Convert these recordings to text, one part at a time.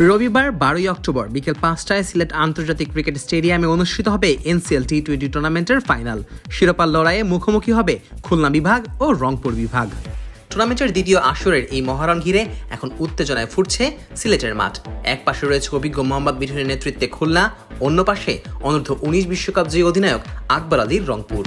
রবিবার 12 অক্টোবর বিকেল 5টায় সিলেট আন্তর্জাতিক ক্রিকেট স্টেডিয়ামে অনুষ্ঠিত হবে এনসিএল টি-20 টুর্নামেন্টের ফাইনাল। শিরোপার লড়াইয়ে মুখোমুখি হবে খুলনা বিভাগ ও রংপুর বিভাগ। টুর্নামেন্টের দ্বিতীয় আসরের এই মহারণ ঘিরে এখন উত্তেজনায় ফুটছে সিলেটের মাঠ। এক পাশে রয়েছে অভিজ্ঞ মোহাম্মদ মিঠুনের নেতৃত্বে খুলনা, অন্য পাশে অনূর্ধ্ব 19 বিশ্বকাপ জয়ী অধিনায়ক আকবর আলীর রংপুর।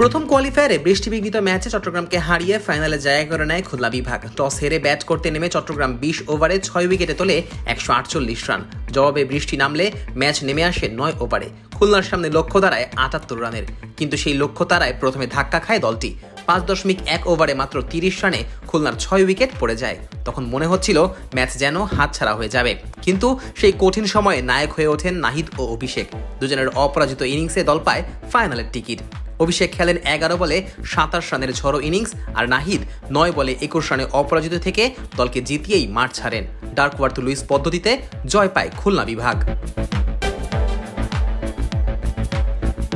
প্রথম কোয়ালিফায়ারে বৃষ্টিবিঘ্নিত ম্যাচে চট্টগ্রামকে হারিয়ে ফাইনালে জায়গা করে নেয় খুলনা বিভাগ। টস হেরে ব্যাট করতে নেমে চট্টগ্রাম 20 ওভারে 6 উইকেটে তোলে 148 রান। জবাবে বৃষ্টি নামলে ম্যাচ নেমে আসে 9 ওভারে। খুলনার সামনে লক্ষ্য দাঁড়ায় 78 রানের, কিন্তু সেই লক্ষ্য তারায় প্রথমে ধাক্কা খায় দলটি। 5.1 ওভারে মাত্র 30 রানে খুলনার 6 উইকেট পড়ে যায়। তখন মনে হচ্ছিল ম্যাচ যেন হাতছাড়া হয়ে যাবে, কিন্তু সেই কঠিন সময়ে নায়ক হয়ে ওঠেন নাহিদ ও অভিষেক। দুজনের অপরাজিত ইনিংসে দল পায় ফাইনালের টিকিট। অভিষেক খেলেন 11 বলে 27 রানের ঝড়ো ইনিংস, আর নাহিদ 9 বলে 21 রানে অপরাজিত থেকে দলকে জিতিয়েই মাঠ ছাড়েন। ডার্কওয়ার্থ লুইস পদ্ধতিতে জয় পায় খুলনা বিভাগ।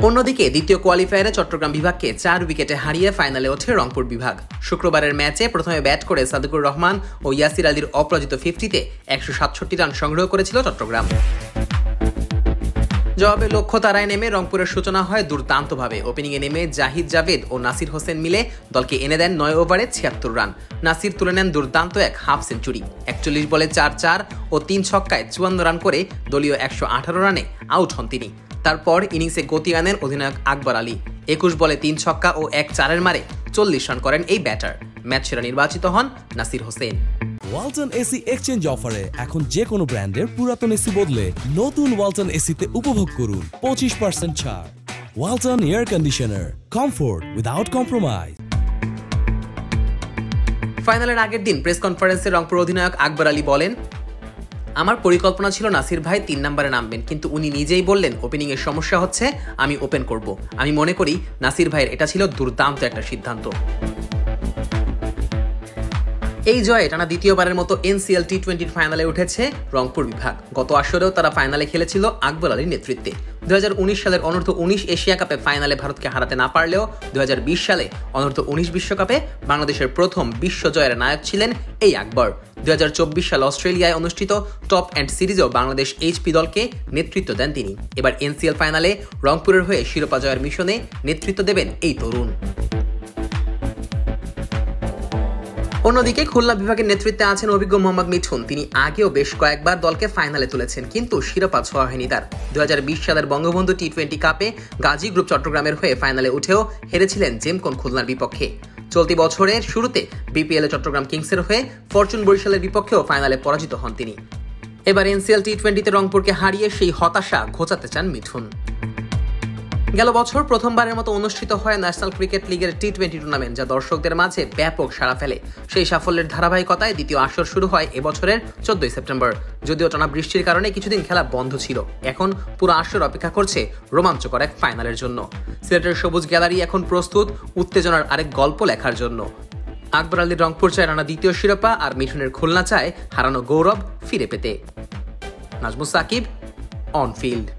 অন্যদিকে দ্বিতীয় কোয়ালিফায়ারে চট্টগ্রাম বিভাগকে 4 উইকেটে হারিয়ে ফাইনালে ওঠে রংপুর বিভাগ। শুক্রবারের ম্যাচে প্রথমে ব্যাট করে সাদিকুর রহমান ও ইয়াসির আলীর অপরাজিত 50-তে 167 রান সংগ্রহ করেছিল চট্টগ্রাম। জবাবে লক্ষ্য তারায় নেমে রংপুরের সূচনা হয় দুর্দান্তভাবে। ওপেনিংয়ে নেমে জাহিদ জাভেদ ও নাসির হোসেন মিলে দলকে এনে দেন 9 ওভারে 76 রান। নাসির তুলে নেন দুর্দান্ত এক হাফ সেঞ্চুরি। 41 বলে 4 ও 3 ছক্কায় 54 রান করে দলীয় 118 রানে আউট হন তিনি। তারপর ইনিংসে গতি আনেন অধিনায়ক আকবর আলী। 21 বলে 3 ছক্কা ও 1 চারের মারে 40 রান করেন এই ব্যাটার। ম্যাচ সেরা নির্বাচিত হন নাসির হোসেন। ওয়ালটন এসি এক্সচেঞ্জ অফারে এখন যে কোনো ব্র্যান্ডের পুরাতন এসি বদলে নতুন ওয়ালটন এসিতে উপভোগ করুন 25% ছাড়। Walton air conditioner, comfort without compromise. ফাইনালের আগের দিন প্রেস কনফারেন্সে রংপুর অধিনায়ক আকবর আলী বলেন, আমার পরিকল্পনা ছিল নাসির ভাই 3 নম্বরে নামবেন, কিন্তু উনি নিজেই বললেন ওপেনিং এর সমস্যা হচ্ছে, আমি ওপেন করব। আমি মনে করি নাসির ভাইয়ের এটা ছিল দুর্দান্ত একটা সিদ্ধান্ত। এই জয়ে টানা দ্বিতীয়বারের মতো এনসিএল টি-20 ফাইনালে উঠেছে রংপুর বিভাগ। গত আসরেও তারা ফাইনালে খেলেছিল আকবর আলীর নেতৃত্বে। 2019 সালের অনূর্ধ্ব 19 এশিয়া কাপে ফাইনালে ভারতকে হারাতে না পারলেও 2020 সালে অনূর্ধ্ব 19 বিশ্বকাপে বাংলাদেশের প্রথম বিশ্ব জয়ের নায়ক ছিলেন এই আকবর। 2024 সালে অস্ট্রেলিয়ায় অনুষ্ঠিত টপ এন্ড সিরিজেও বাংলাদেশ এইচপি দলকে নেতৃত্ব দেন তিনি। এবার এনসিএল ফাইনালে রংপুরের হয়ে শিরোপা জয়ের মিশনে নেতৃত্ব দেবেন এই তরুণ। অন্যদিকে খুলনা বিভাগের নেতৃত্বে আছেন অভিজ্ঞ মোহাম্মদ মিঠুন। তিনি আগেও বেশ কয়েকবার দলকে ফাইনালে তুলেছেন, কিন্তু শিরোপা ছোঁয়া হয়নি তার। 2020 সালের বঙ্গবন্ধু টি-20 কাপে গাজী গ্রুপ চট্টগ্রামের হয়ে ফাইনালে উঠেও হেরেছিলেন জেমকন খুলনার বিপক্ষে। চলতি বছরের শুরুতে বিপিএল চট্টগ্রাম কিংসের হয়ে ফরচুন বরিশালের বিপক্ষেও ফাইনালে পরাজিত হন তিনি। এবার এনসিএল টি-20তে রংপুরকে হারিয়ে সেই হতাশা ঘোচাতে চান মিঠুন। গেল বছর প্রথমবারের মতো অনুষ্ঠিত হয় ন্যাশনাল ক্রিকেট লিগের টি-20 টুর্নামেন্ট, যা দর্শকদের মাঝে ব্যাপক সাড়া ফেলে। সেই সাফল্যের ধারাবাহিকতায় দ্বিতীয় আসর শুরু হয় এবছরের 14 সেপ্টেম্বর। যদিও টানা বৃষ্টির কারণে কিছুদিন খেলা বন্ধ ছিল, এখন পুরো আসর অপেক্ষা করছে রোমাঞ্চকর এক ফাইনালের জন্য। সিলেটের সবুজ গ্যালারি এখন প্রস্তুত উত্তেজনার আরেক গল্প লেখার জন্য। আকবর আলীর রংপুর চায় টানা দ্বিতীয় শিরোপা, আর মিঠুনের খুলনা চায় হারানো গৌরব ফিরে পেতে। Nazmus Sakib, on field.